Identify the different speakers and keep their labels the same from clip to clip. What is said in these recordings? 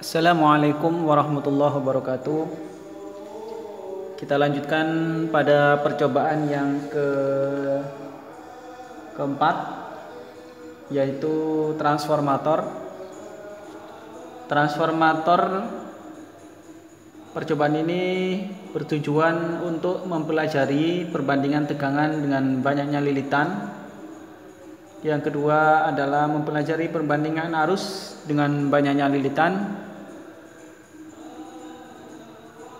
Speaker 1: Assalamualaikum warahmatullahi wabarakatuh. Kita lanjutkan pada percobaan yang keempat, yaitu transformator. Percobaan ini bertujuan untuk mempelajari perbandingan tegangan dengan banyaknya lilitan. Yang kedua adalah mempelajari perbandingan arus dengan banyaknya lilitan.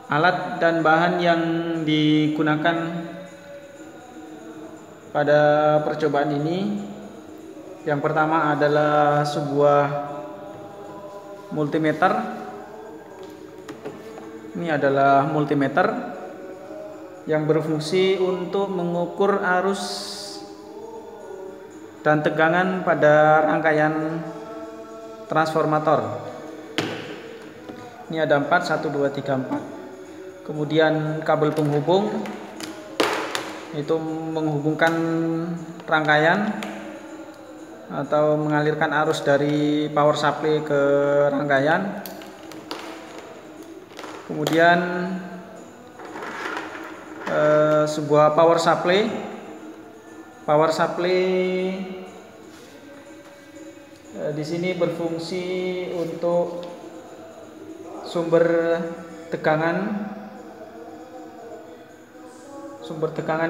Speaker 1: Alat dan bahan yang digunakan pada percobaan ini, yang pertama adalah sebuah multimeter. Ini adalah multimeter yang berfungsi untuk mengukur arus dan tegangan pada rangkaian transformator. Ini ada 4, 1, 2, 3, 4. Kemudian kabel penghubung, itu menghubungkan rangkaian atau mengalirkan arus dari power supply ke rangkaian. Kemudian sebuah power supply di sini berfungsi untuk sumber tegangan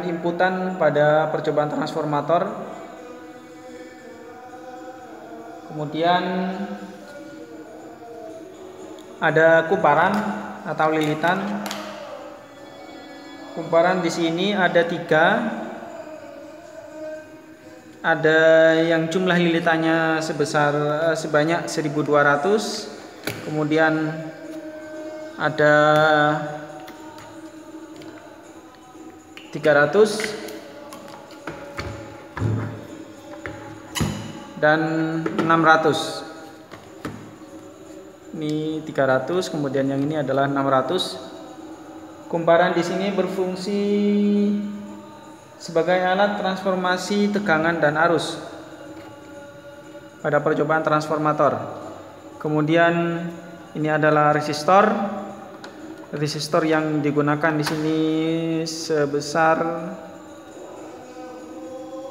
Speaker 1: inputan pada percobaan transformator. Kemudian ada kumparan atau lilitan. Kumparan di sini ada 3. Ada yang jumlah lilitannya sebanyak 1200. Kemudian ada 300 dan 600. Ini 300, kemudian yang ini adalah 600. Kumparan di sini berfungsi sebagai alat transformasi tegangan dan arus pada percobaan transformator. Kemudian ini adalah resistor. Resistor yang digunakan di sini sebesar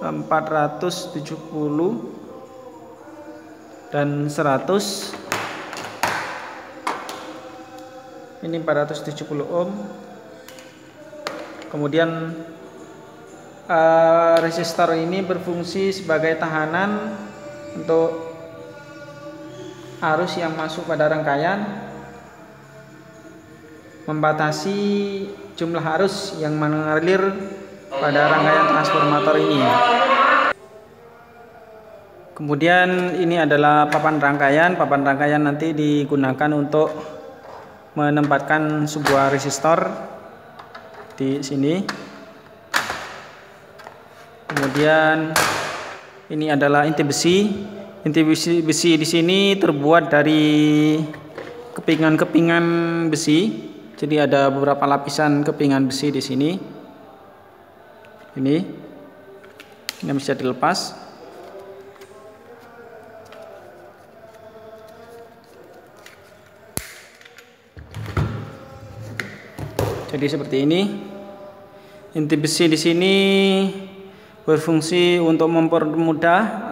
Speaker 1: 470 dan 100. Ini 470 ohm. Kemudian resistor ini berfungsi sebagai tahanan untuk arus yang masuk pada rangkaian, membatasi jumlah arus yang mengalir pada rangkaian transformator ini. Kemudian ini adalah papan rangkaian. Papan rangkaian nanti digunakan untuk menempatkan sebuah resistor di sini. Kemudian ini adalah inti besi. Inti besi di sini terbuat dari kepingan-kepingan besi. Jadi ada beberapa lapisan kepingan besi di sini. Ini bisa dilepas. Jadi seperti ini. Inti besi di sini berfungsi untuk mempermudah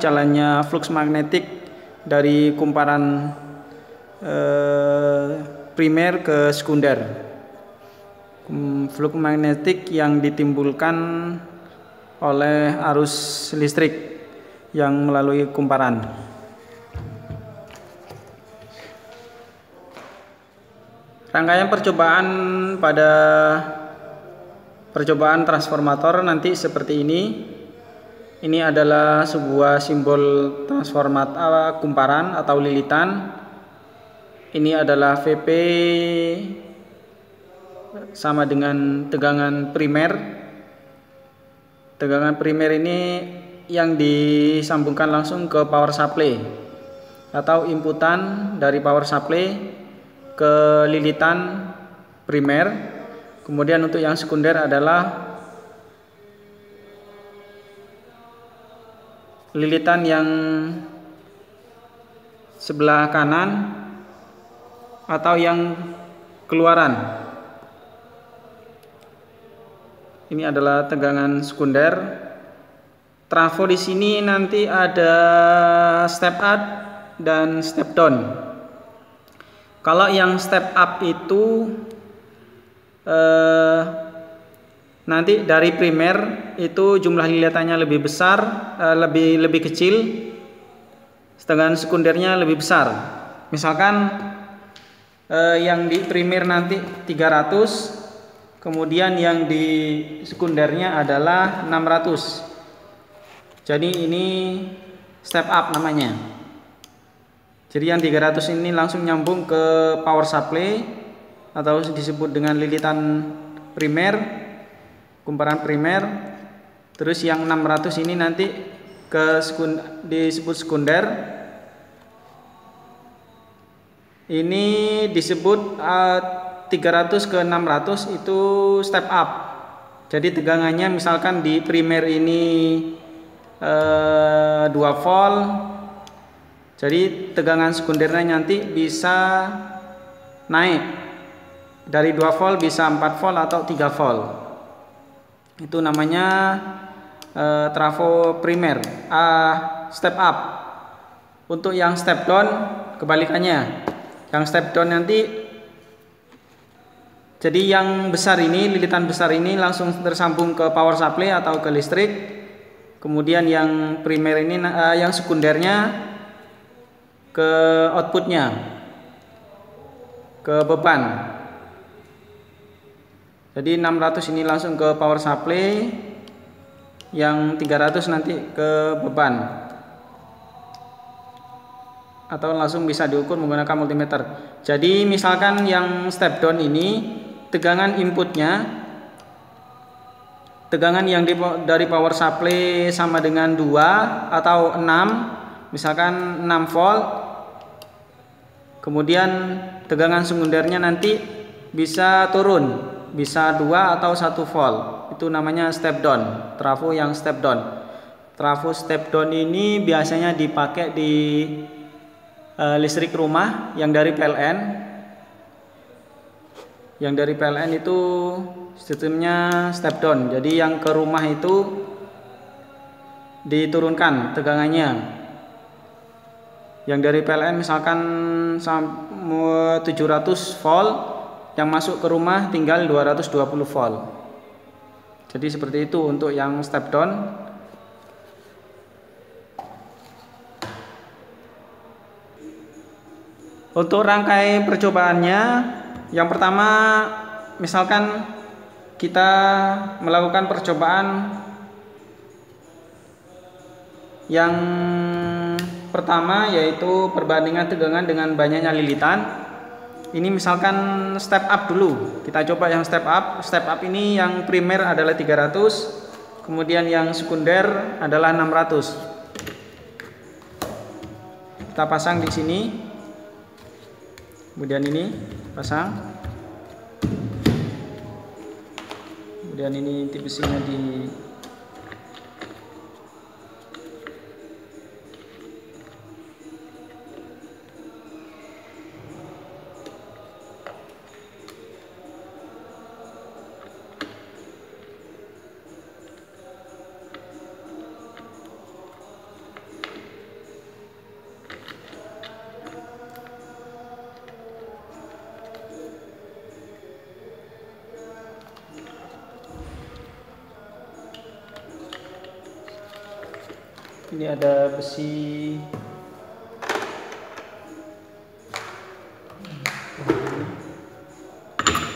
Speaker 1: jalannya flux magnetik dari kumparan primer ke sekunder. Flux magnetik yang ditimbulkan oleh arus listrik yang melalui kumparan. Rangkaian percobaan pada percobaan transformator nanti seperti ini. Ini adalah sebuah simbol transformator kumparan atau lilitan. Ini adalah VP sama dengan tegangan primer. Tegangan primer ini yang disambungkan langsung ke power supply atau inputan dari power supply ke lilitan primer. Kemudian untuk yang sekunder adalah lilitan yang sebelah kanan atau yang keluaran. Ini adalah tegangan sekunder. Trafo di sini nanti ada step up dan step down. Kalau yang step up itu nanti dari primer itu jumlah lilitannya lebih besar, lebih kecil, sedangkan sekundernya lebih besar. Misalkan yang di primer nanti 300, kemudian yang di sekundernya adalah 600. Jadi ini step up namanya. Jadi yang 300 ini langsung nyambung ke power supply atau disebut dengan lilitan primer, kumparan primer. Terus yang 600 ini nanti disebut sekunder. Ini disebut 300 ke 600 itu step up. Jadi tegangannya misalkan di primer ini 2 volt. Jadi tegangan sekundernya nanti bisa naik dari 2 volt bisa 4 volt atau 3 volt. Itu namanya trafo primer, step up. Untuk yang step down kebalikannya. Yang step down nanti, jadi yang besar ini, lilitan besar ini langsung tersambung ke power supply atau ke listrik. Kemudian yang primer ini, yang sekundernya ke outputnya, ke beban. Jadi 600 ini langsung ke power supply, yang 300 nanti ke beban. Atau langsung bisa diukur menggunakan multimeter. Jadi misalkan yang step down ini tegangan inputnya, tegangan yang dari power supply sama dengan 2 atau 6, misalkan 6 volt. Kemudian tegangan sekundernya nanti bisa turun, bisa 2 atau 1 volt. Itu namanya step down, trafo yang step down. Trafo step down ini biasanya dipakai di listrik rumah yang dari PLN. Yang dari PLN itu sistemnya step down. Jadi yang ke rumah itu diturunkan tegangannya. Yang dari PLN misalkan 700 volt, yang masuk ke rumah tinggal 220 volt. Jadi seperti itu untuk yang step down. Untuk rangkai percobaannya, yang pertama misalkan kita melakukan percobaan yang pertama, yaitu perbandingan tegangan dengan banyaknya lilitan. Ini misalkan step up dulu. Kita coba yang step up. Step up ini yang primer adalah 300, kemudian yang sekunder adalah 600. Kita pasang di sini. Kemudian ini pasang. Kemudian ini tip besinya di ini ada besi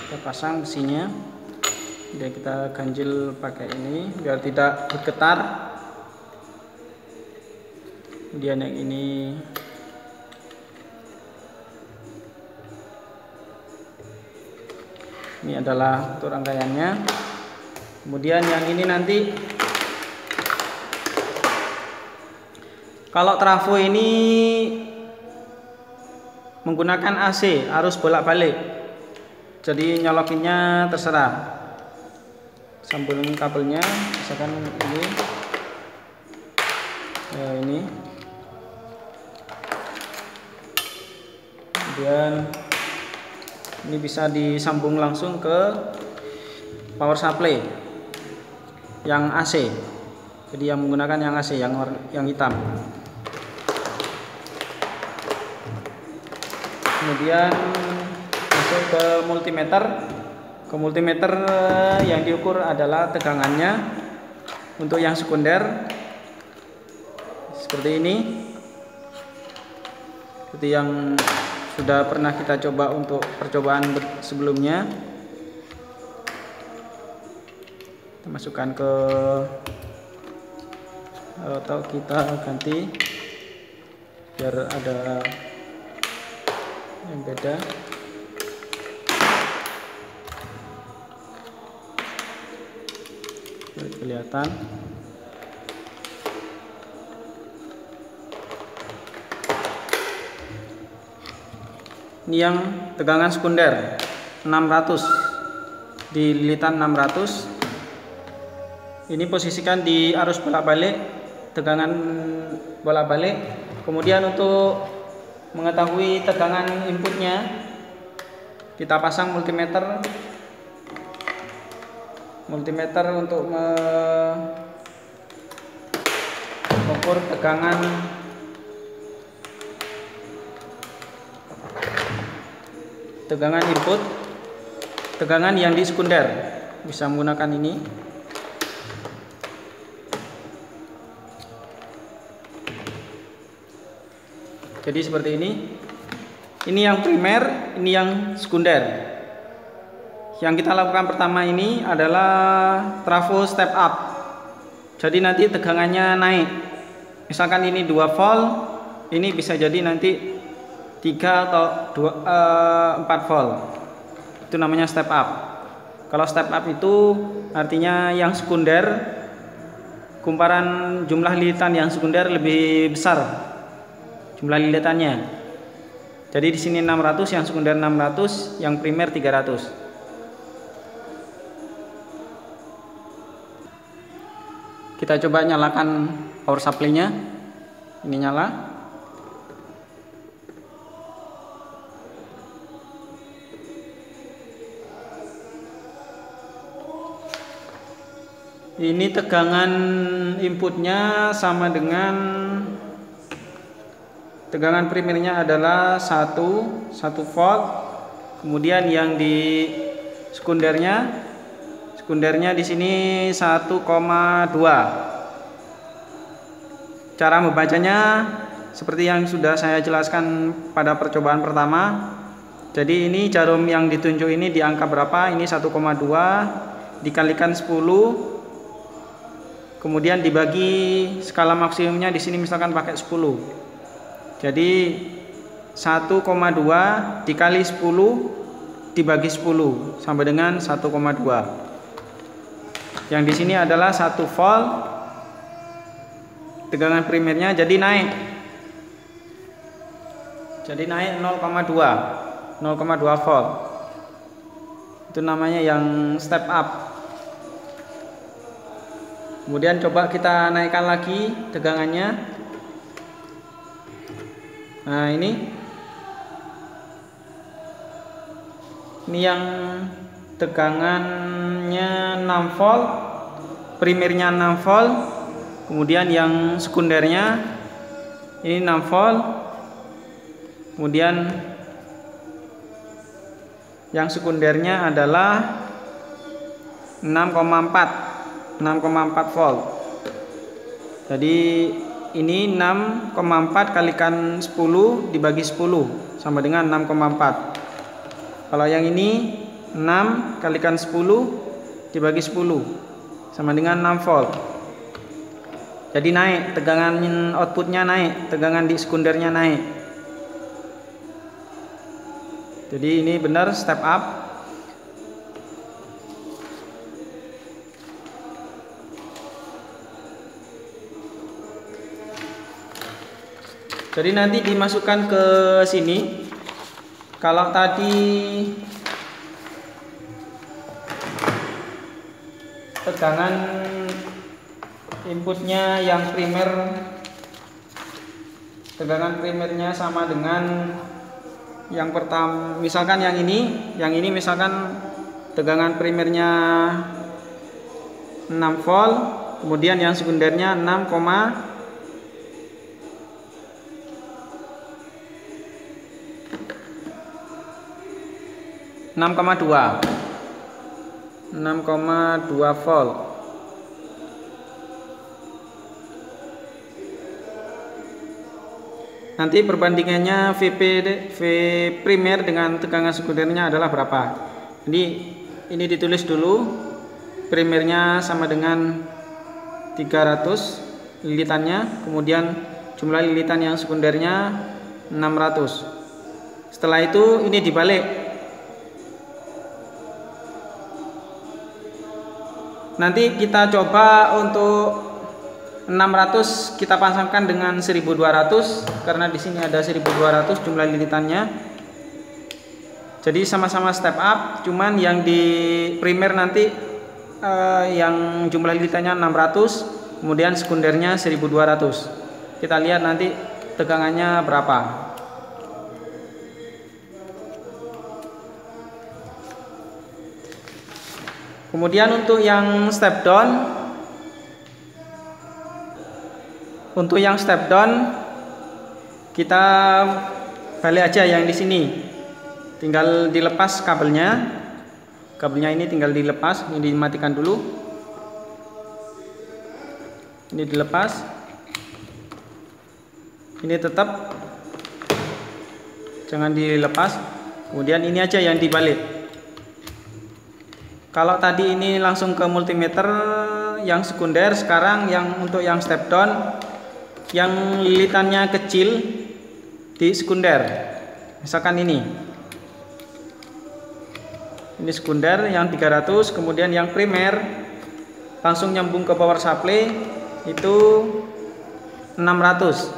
Speaker 1: kita pasang besinya, dan kita ganjil pakai ini biar tidak bergetar. Kemudian yang ini adalah untuk rangkaiannya. Kemudian yang ini nanti, kalau trafo ini menggunakan AC, arus bolak-balik, jadi nyolokinnya terserah. Sambungin kabelnya, misalkan ini. Kemudian ini bisa disambung langsung ke power supply yang AC. Jadi yang menggunakan yang AC, yang hitam. Kemudian masuk ke multimeter. Ke multimeter yang diukur adalah tegangannya. Untuk yang sekunder seperti ini, seperti yang sudah pernah kita coba untuk percobaan sebelumnya. Kita masukkan ke, atau kita ganti biar ada yang beda. Biar kelihatan. Ini yang tegangan sekunder 600 di lilitan 600. Ini posisikan di arus bolak-balik, tegangan bolak-balik. Kemudian untuk mengetahui tegangan inputnya, kita pasang multimeter untuk mengukur tegangan input, tegangan yang di sekunder. Bisa menggunakan ini. Jadi seperti ini. Ini yang primer, ini yang sekunder. Yang kita lakukan pertama ini adalah trafo step up. Jadi nanti tegangannya naik. Misalkan ini 2 volt, ini bisa jadi nanti 3 atau 4 volt. Itu namanya step up. Kalau step up itu artinya yang sekunder, kumparan jumlah lilitan yang sekunder lebih besar jumlah lilitannya. Jadi di sini 600, yang sekunder 600, yang primer 300. Kita coba nyalakan power supply-nya. Ini nyala. Ini tegangan inputnya sama dengan tegangan primernya adalah 1 volt. Kemudian yang di sekundernya di sini 1,2. Cara membacanya seperti yang sudah saya jelaskan pada percobaan pertama. Jadi ini jarum yang ditunjuk ini di angka berapa? Ini 1,2 dikalikan 10. Kemudian dibagi skala maksimumnya di sini misalkan pakai 10. Jadi 1,2 dikali 10 dibagi 10 sampai dengan 1,2. Yang di sini adalah 1 volt tegangan primernya, jadi naik 0,2 volt. Itu namanya yang step up. Kemudian coba kita naikkan lagi tegangannya. Nah, ini yang tegangannya 6 volt, primernya 6 volt, kemudian yang sekundernya ini 6 volt, kemudian yang sekundernya adalah 6,4 volt. Jadi ini 6,4 kalikan 10 dibagi 10 sama dengan 6,4. Kalau yang ini 6 kalikan 10 dibagi 10 sama dengan 6 volt. Jadi naik, tegangan outputnya naik, tegangan di sekundernya naik. Jadi ini benar step up. Jadi nanti dimasukkan ke sini. Kalau tadi tegangan inputnya yang primer, tegangan primernya sama dengan Yang pertama, misalkan yang ini misalkan tegangan primernya 6 volt, kemudian yang sekundernya 6,2 volt. Nanti perbandingannya V primer dengan tegangan sekundernya adalah berapa? Jadi ini ditulis dulu, primernya sama dengan 300 lilitannya, kemudian jumlah lilitan yang sekundernya 600. Setelah itu ini dibalik. Nanti kita coba untuk 600 kita pasangkan dengan 1200 karena di sini ada 1200 jumlah lilitannya. Jadi sama-sama step up, cuman yang di primer nanti yang jumlah lilitannya 600, kemudian sekundernya 1200. Kita lihat nanti tegangannya berapa. Kemudian untuk yang step down, kita balik aja yang di sini. Tinggal dilepas kabelnya. Kabelnya ini tinggal dilepas, ini dimatikan dulu. Ini dilepas. Ini tetap jangan dilepas. Kemudian ini aja yang dibalik. Kalau tadi ini langsung ke multimeter yang sekunder, sekarang yang untuk yang step down yang lilitannya kecil di sekunder, misalkan ini sekunder yang 300, kemudian yang primer langsung nyambung ke power supply itu 600.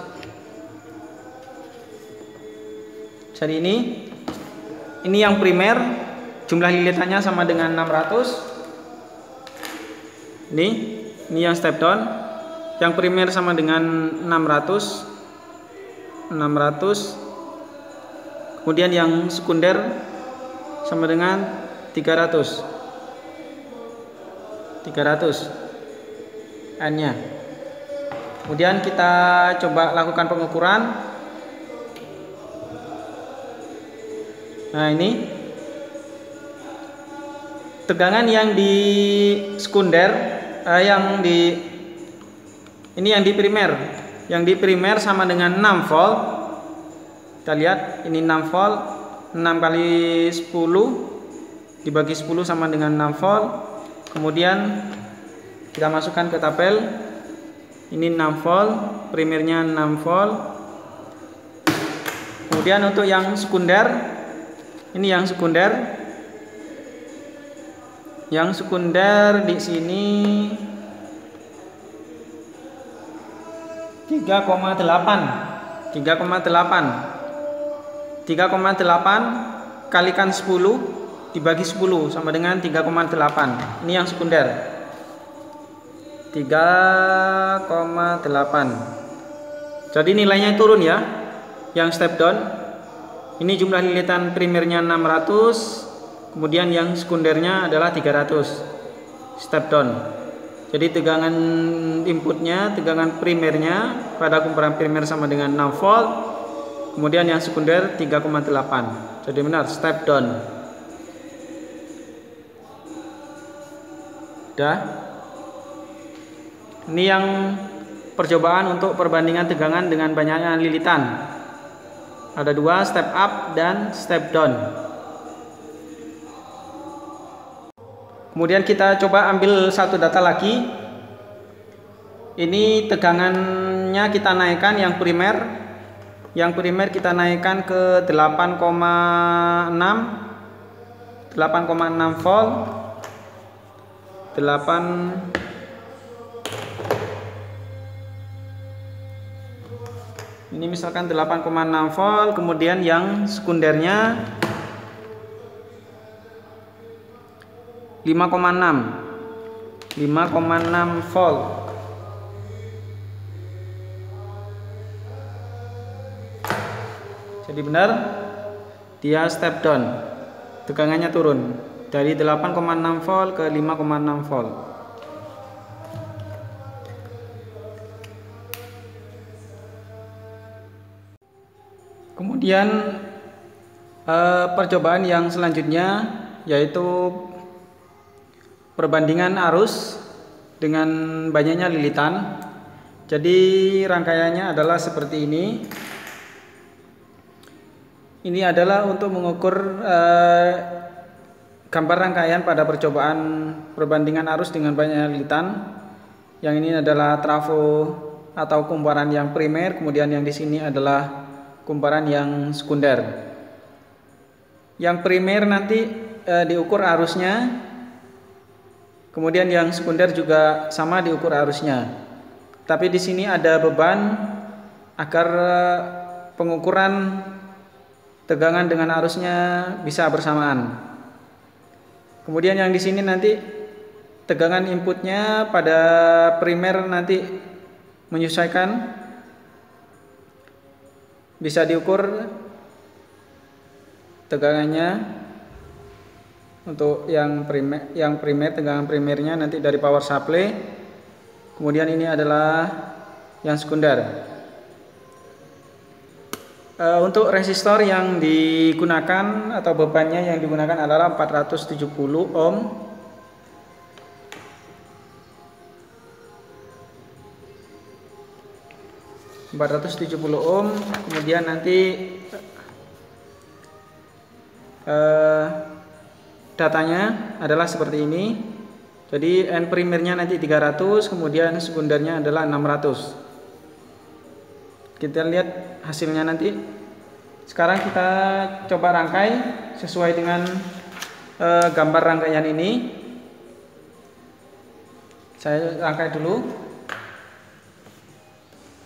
Speaker 1: Jadi ini yang primer, jumlah lilitannya sama dengan 600. Ini yang step down. Yang primer sama dengan 600. Kemudian yang sekunder sama dengan 300 N-nya. Kemudian kita coba lakukan pengukuran. Nah, ini tegangan yang di sekunder, yang di primer. Yang di primer sama dengan 6 volt. Kita lihat ini 6 volt, 6 kali 10 dibagi 10 sama dengan 6 volt. Kemudian kita masukkan ke tabel. Ini 6 volt, primernya 6 volt. Kemudian untuk yang sekunder, ini yang sekunder. Yang sekunder di sini 3,8 kalikan 10 dibagi 10 sama dengan 3,8. Ini yang sekunder 3,8. Jadi nilainya turun ya. Yang step down ini jumlah lilitan primernya 600, kemudian yang sekundernya adalah 300. Step down. Jadi tegangan inputnya, tegangan primernya pada kumparan primer sama dengan 6 volt, kemudian yang sekunder 3,8. Jadi benar, step down. Udah. Ini yang percobaan untuk perbandingan tegangan dengan banyaknya lilitan. Ada 2, step up dan step down. Kemudian kita coba ambil satu data lagi. Ini tegangannya kita naikkan yang primer. Yang primer kita naikkan ke 8,6 volt. 8. Ini misalkan 8,6 volt, kemudian yang sekundernya 5,6 volt. Jadi benar dia step down, tegangannya turun dari 8,6 volt ke 5,6 volt. Kemudian percobaan yang selanjutnya yaitu perbandingan arus dengan banyaknya lilitan. Jadi rangkaiannya adalah seperti ini. Ini adalah untuk mengukur gambar rangkaian pada percobaan perbandingan arus dengan banyaknya lilitan. Yang ini adalah trafo atau kumparan yang primer, kemudian yang di sini adalah kumparan yang sekunder. Yang primer nanti diukur arusnya, kemudian yang sekunder juga sama diukur arusnya. Tapi di sini ada beban agar pengukuran tegangan dengan arusnya bisa bersamaan. Kemudian yang di sini nanti tegangan inputnya pada primer nanti menyesuaikan, bisa diukur tegangannya untuk yang primer tegangan primernya nanti dari power supply. Kemudian ini adalah yang sekunder. Untuk resistor yang digunakan atau bebannya yang digunakan adalah 470 ohm. Kemudian nanti datanya adalah seperti ini. Jadi N primernya nanti 300, kemudian sekundernya adalah 600. Kita lihat hasilnya nanti. Sekarang kita coba rangkai sesuai dengan gambar rangkaian ini. Saya rangkai dulu.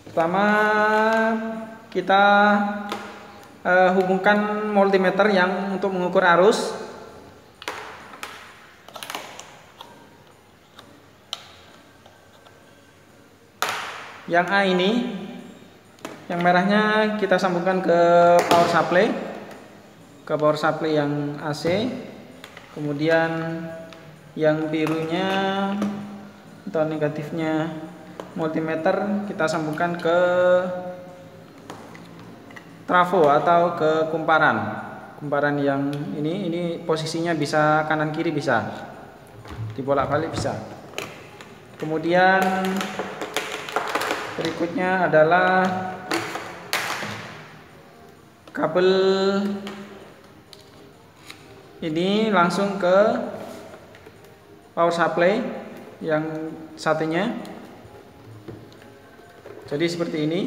Speaker 1: Pertama kita hubungkan multimeter yang untuk mengukur arus. Yang A ini, yang merahnya kita sambungkan ke power supply yang AC. Kemudian yang birunya atau negatifnya multimeter kita sambungkan ke trafo atau ke kumparan yang ini posisinya bisa kanan kiri, bisa dibolak-balik, bisa. Kemudian berikutnya adalah kabel ini langsung ke power supply yang satunya. Jadi seperti ini.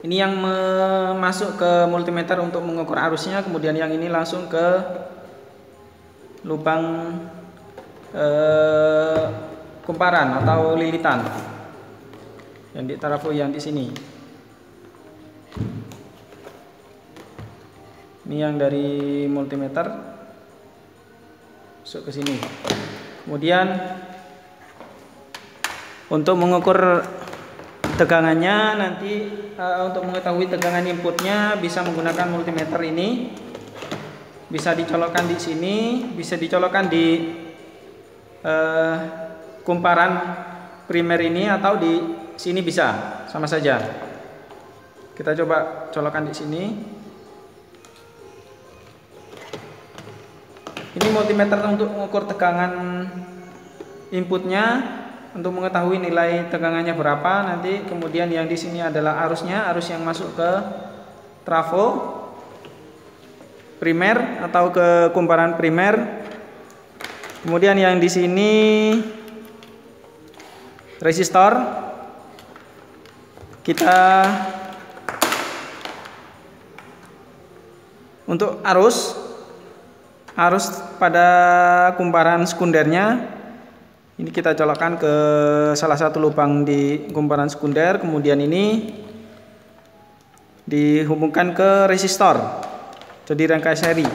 Speaker 1: Ini yang masuk ke multimeter untuk mengukur arusnya, kemudian yang ini langsung ke lubang kumparan atau lilitan yang di trafo yang di sini. Ini yang dari multimeter masuk ke sini. Kemudian untuk mengukur tegangannya nanti untuk mengetahui tegangan inputnya bisa menggunakan multimeter ini. Bisa dicolokkan di sini, bisa dicolokkan di kumparan primer ini, atau di sini bisa, sama saja. Kita coba colokkan di sini. Ini multimeter untuk mengukur tegangan inputnya, untuk mengetahui nilai tegangannya berapa nanti. Kemudian yang di sini adalah arusnya, arus yang masuk ke trafo primer atau ke kumparan primer. Kemudian yang di sini resistor. Kita untuk arus pada kumparan sekundernya ini kita colokkan ke salah satu lubang di kumparan sekunder. Kemudian ini dihubungkan ke resistor, jadi rangkai seri.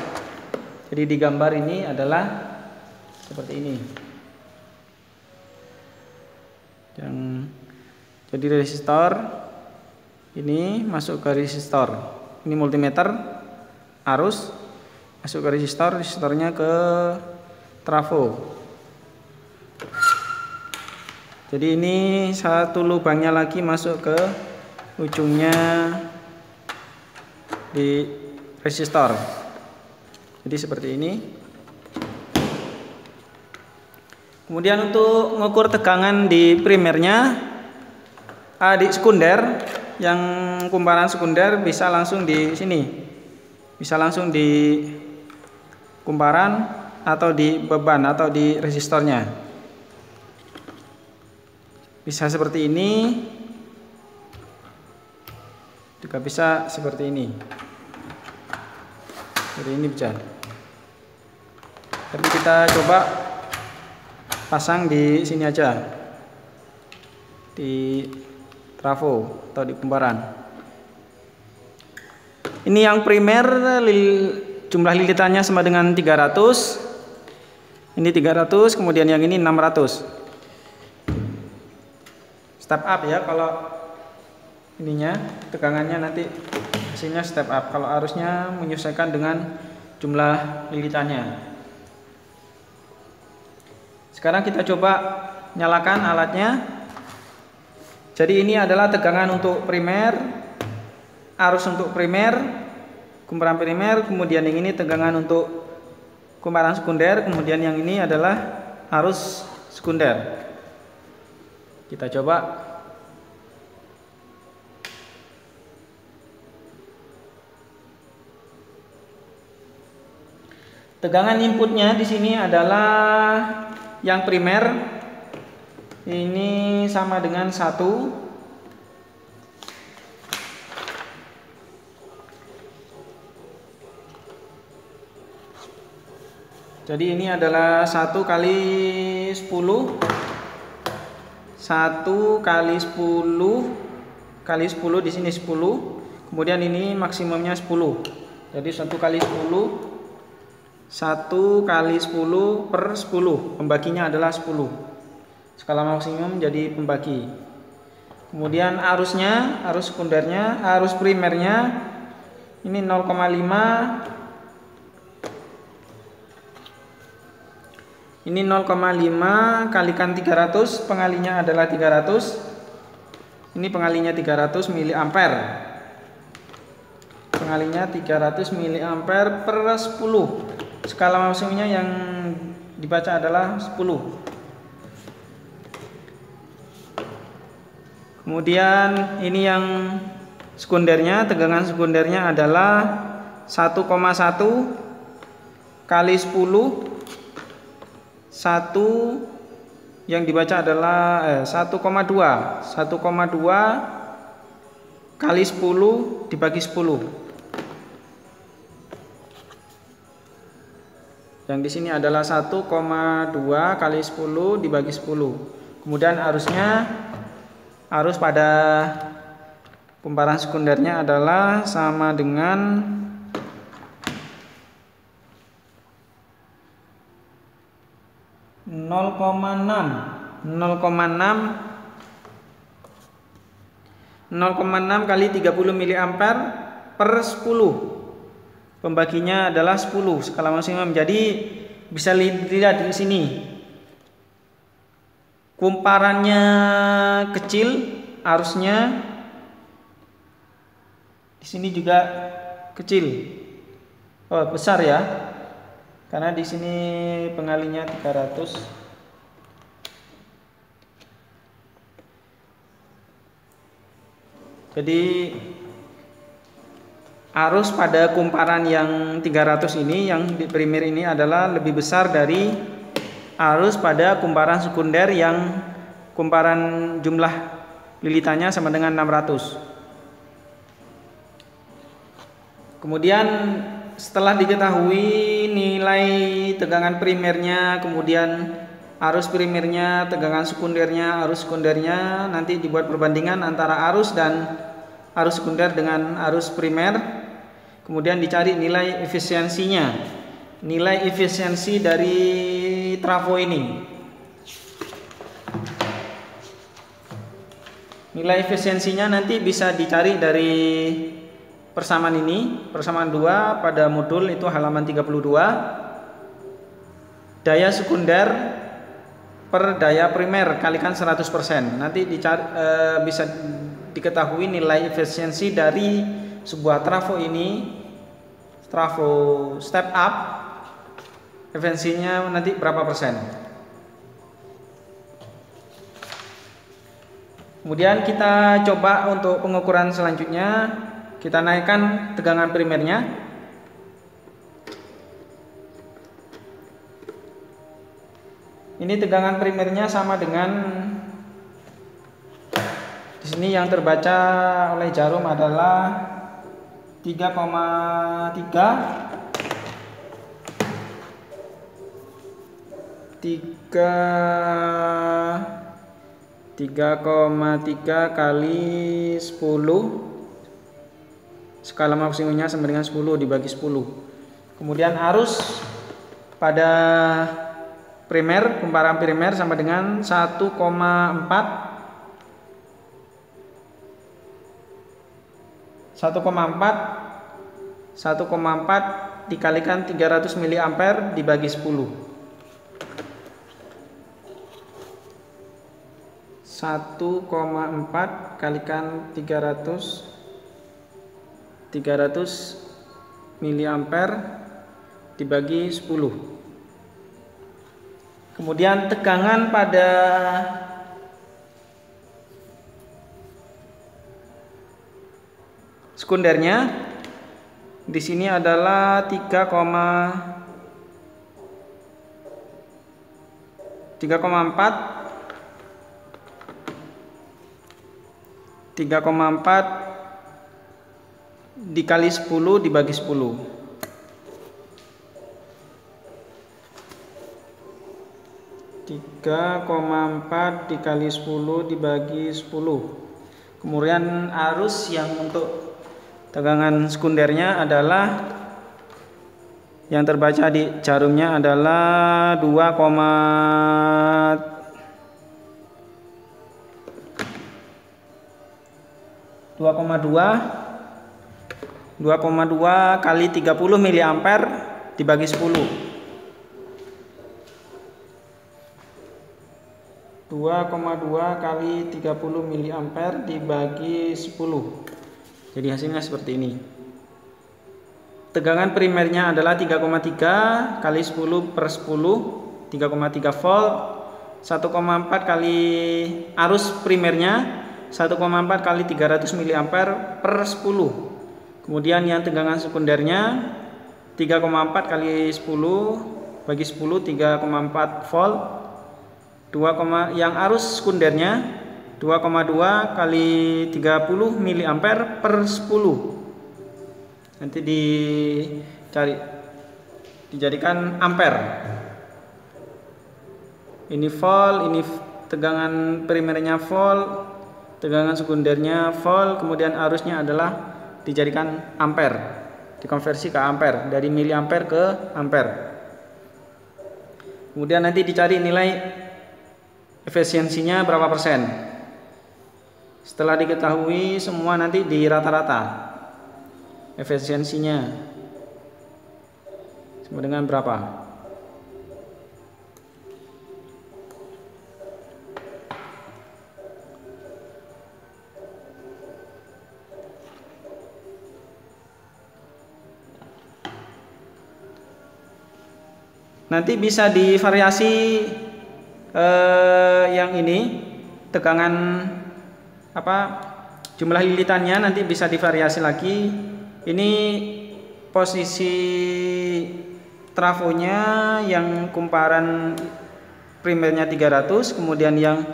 Speaker 1: Jadi di gambar ini adalah seperti ini. Jadi resistor ini masuk ke resistor. Ini multimeter arus masuk ke resistor, resistornya ke trafo. Jadi ini satu lubangnya lagi masuk ke ujungnya di resistor. Jadi seperti ini. Kemudian untuk mengukur tegangan di primernya, di sekunder, yang kumparan sekunder bisa langsung di sini, bisa langsung di kumparan atau di beban atau di resistornya. Bisa seperti ini, juga bisa seperti ini. Jadi ini bisa. Tapi kita coba pasang di sini aja, di trafo atau di kumparan. Ini yang primer, jumlah lilitannya sama dengan 300. Ini 300, kemudian yang ini 600. Step up ya, kalau ininya tegangannya nanti hasilnya step up. Kalau arusnya menyesuaikan dengan jumlah lilitannya. Sekarang kita coba nyalakan alatnya. Jadi ini adalah tegangan untuk primer, arus untuk primer, kumparan primer, kemudian yang ini tegangan untuk kumparan sekunder, kemudian yang ini adalah arus sekunder. Kita coba. Tegangan inputnya di sini adalah yang primer ini sama dengan 1. Jadi ini adalah 1 kali 10, 1 kali 10 kali 10, di sini 10. Kemudian ini maksimumnya 10. Jadi 1 kali 10, 1 kali 10 per 10, pembaginya adalah 10. Skala maksimum jadi pembagi. Kemudian arusnya, arus sekundernya, arus primernya ini 0,5. Ini 0,5 kalikan 300, pengalinya adalah 300. Ini pengalinya 300 miliampere. Pengalinya 300 miliampere per 10. Skala maksimumnya yang dibaca adalah 10. Kemudian ini yang sekundernya, tegangan sekundernya adalah 1,1 kali 10. 1 yang dibaca adalah 1,2. 1,2 kali 10 dibagi 10. Yang di sini adalah 1,2 kali 10 dibagi 10. Kemudian arusnya, arus pada kumparan sekundernya adalah sama dengan 0,6 kali 30 miliampere per 10. Pembaginya adalah 10, skala maksimum. Jadi bisa dilihat di sini. Kumparannya kecil, arusnya di sini juga kecil. Oh, besar ya. Karena di sini pengalinya 300. Jadi arus pada kumparan yang 300 ini, yang di primer ini adalah lebih besar dari arus pada kumparan sekunder yang kumparan jumlah lilitannya sama dengan 600. Kemudian setelah diketahui nilai tegangan primernya, kemudian arus primernya, tegangan sekundernya, arus sekundernya, nanti dibuat perbandingan antara arus dan arus sekunder dengan arus primer. Kemudian dicari nilai efisiensinya, nilai efisiensi dari trafo ini. Nilai efisiensinya nanti bisa dicari dari persamaan ini, persamaan 2 pada modul itu halaman 32. Daya sekunder per daya primer kalikan 100%. Nanti bisa diketahui nilai efisiensi dari sebuah trafo ini, trafo step up, efisiensinya nanti berapa persen. Kemudian kita coba untuk pengukuran selanjutnya, kita naikkan tegangan primernya. Ini tegangan primernya sama dengan di sini yang terbaca oleh jarum adalah 3,3 kali 10, skala maksimumnya sama dengan 10 dibagi 10. Kemudian arus pada primer, kumparan primer sama dengan 1,4 dikalikan 300 mA dibagi 10. 1,4 kalikan 300 mA dibagi 10. Kemudian tegangan pada sekundernya di sini adalah 3,4 dikali 10 dibagi 10. 3,4 dikali 10 dibagi 10. Kemudian arus yang untuk tegangan sekundernya adalah yang terbaca di jarumnya adalah 2,2 kali 30 mA dibagi 10. 2,2 kali 30 mA dibagi 10. Jadi hasilnya seperti ini. Tegangan primernya adalah 3,3 kali 10 per 10, 3,3 volt. 1,4 kali arus primernya 1,4 kali 300 mA per 10. Kemudian yang tegangan sekundernya 3,4 kali 10 bagi 10, 3,4 volt. Yang arus sekundernya 2,2 kali 30 mA per 10. Nanti dijadikan ampere. Ini volt, ini tegangan primernya volt, tegangan sekundernya volt, kemudian arusnya adalah dijadikan ampere, dikonversi ke ampere, dari miliampere ke ampere. Kemudian nanti dicari nilai efisiensinya berapa persen. Setelah diketahui semua nanti di rata-rata efisiensinya sama dengan berapa. Nanti bisa divariasi yang ini tegangan jumlah lilitannya nanti bisa divariasi lagi. Ini posisi trafonya yang kumparan primernya 300, kemudian yang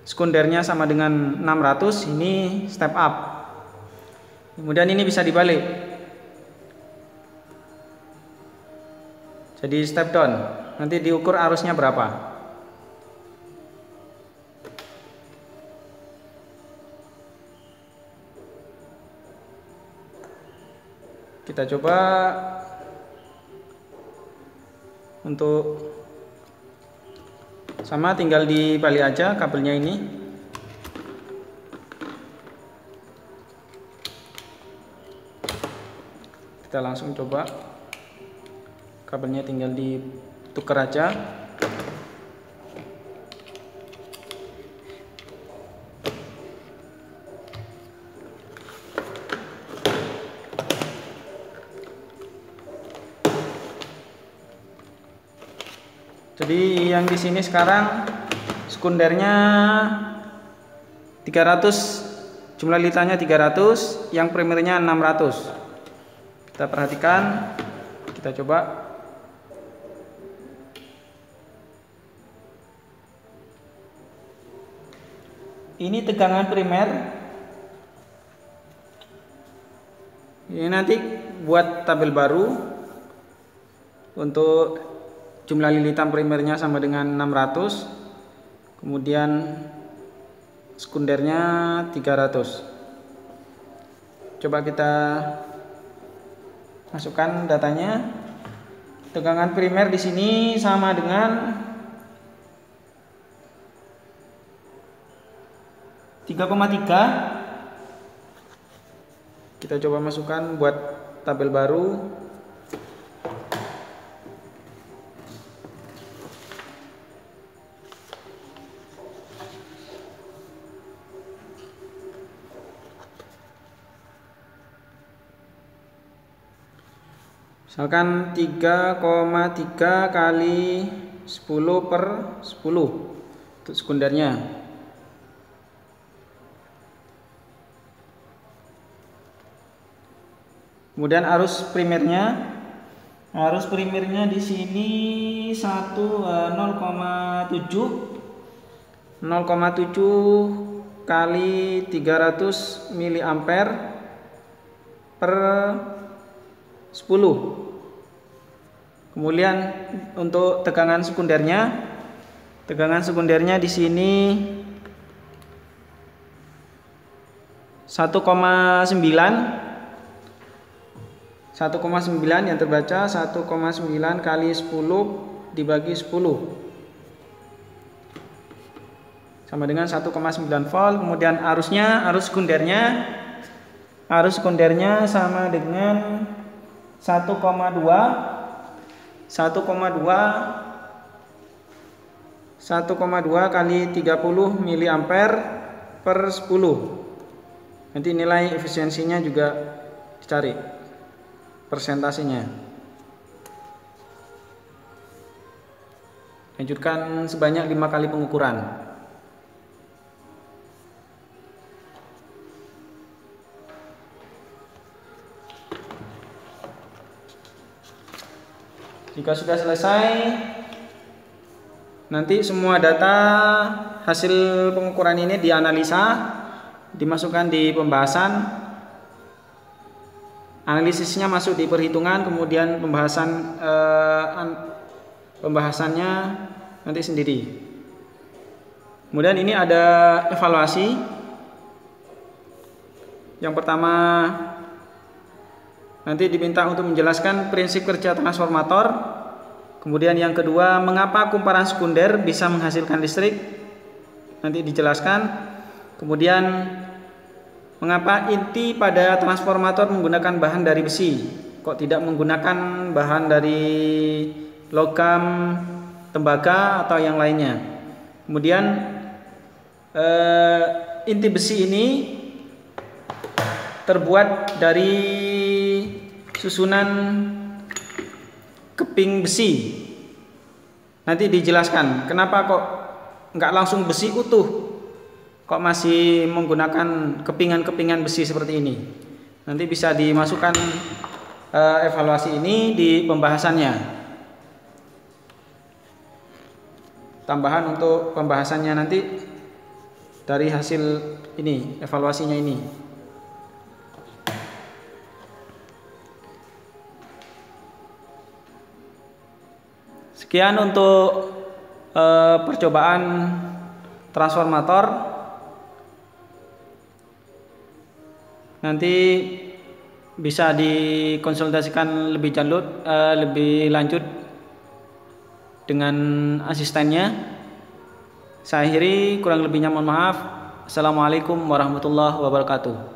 Speaker 1: sekundernya sama dengan 600, ini step up. Kemudian ini bisa dibalik, jadi step down. Nanti diukur arusnya berapa. Kita coba untuk sama, tinggal dibalik aja kabelnya ini. Kita langsung coba, kabelnya tinggal ditukar aja. Jadi yang di sini sekarang sekundernya 300, jumlah lilitannya 300, yang primernya 600. Kita perhatikan, kita coba. Ini tegangan primer. Ini nanti buat tabel baru untuk jumlah lilitan primernya sama dengan 600, kemudian sekundernya 300. Coba kita masukkan datanya. Tegangan primer di sini sama dengan 3,3. Kita coba masukkan buat tabel baru. Misalkan 3,3 kali 10/10 untuk sekundernya. Kemudian arus primernya. Arus primernya di sini 0,7 kali 300 mA/10. Kemudian untuk tegangan sekundernya di sini 1,9 yang terbaca 1,9 kali 10 dibagi 10 sama dengan 1,9 volt. Kemudian arus sekundernya sama dengan 1,2 kali 30 mA/10. Nanti nilai efisiensinya juga dicari persentasenya. Lanjutkan sebanyak 5 kali pengukuran. Jika sudah selesai, nanti semua data hasil pengukuran ini dianalisa, dimasukkan di pembahasan. Analisisnya masuk di perhitungan, kemudian pembahasannya nanti sendiri. Kemudian ini ada evaluasi. Yang pertama, nanti diminta untuk menjelaskan prinsip kerja transformator. Kemudian yang kedua, mengapa kumparan sekunder bisa menghasilkan listrik, nanti dijelaskan. Kemudian mengapa inti pada transformator menggunakan bahan dari besi, kok tidak menggunakan bahan dari logam, tembaga atau yang lainnya. Kemudian inti besi ini terbuat dari susunan keping besi. Nanti dijelaskan kenapa kok nggak langsung besi utuh, kok masih menggunakan kepingan-kepingan besi seperti ini. Nanti bisa dimasukkan evaluasi ini di pembahasannya. Tambahan untuk pembahasannya nanti dari hasil ini, evaluasinya ini. Sekian untuk percobaan transformator. Nanti bisa dikonsultasikan lebih lanjut dengan asistennya. Saya akhiri, kurang lebihnya mohon maaf. Assalamualaikum warahmatullahi wabarakatuh.